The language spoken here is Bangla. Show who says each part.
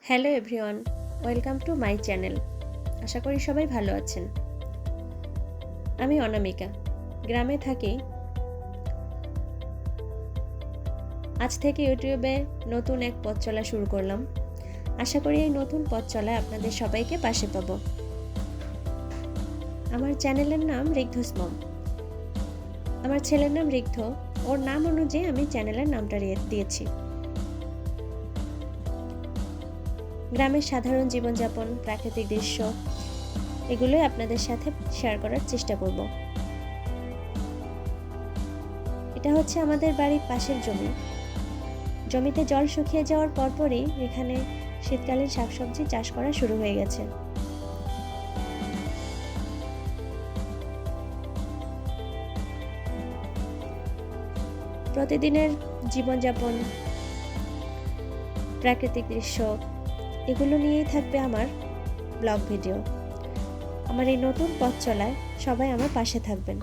Speaker 1: Hello everyone, welcome to my channel. আশা করি সবাই ভালো আছেন। আমি অনামিকা, গ্রামে থাকি। আজ থেকে ইউটিউবে নতুন এক পথ চলা শুরু করলাম। আশা করি এই নতুন পথ চলায় আপনাদের সবাইকে পাশে পাবো। আমার চ্যানেলের নাম ঋদ্ধস মম। আমার ছেলের নাম ঋদ্ধ, ওর নাম অনুযায়ী আমি চ্যানেলের নামটা দিয়েছি। গ্রামের সাধারণ জীবনযাপন, প্রাকৃতিক দৃশ্য এগুলোই আপনাদের সাথে শেয়ার করার চেষ্টা করব। এটা হচ্ছে আমাদের বাড়ির পাশের জমি। জমিতে জল শুকিয়ে যাওয়ার পরপরই এখানে শীতকালীন শাকসবজি চাষ করা শুরু হয়ে গেছে। প্রতিদিনের জীবনযাপন, প্রাকৃতিক দৃশ্য এগুলো নিয়েই থাকবে আমার ব্লগ ভিডিও। আমার এই নতুন পথ চলায় সবাই আমার পাশে থাকবেন।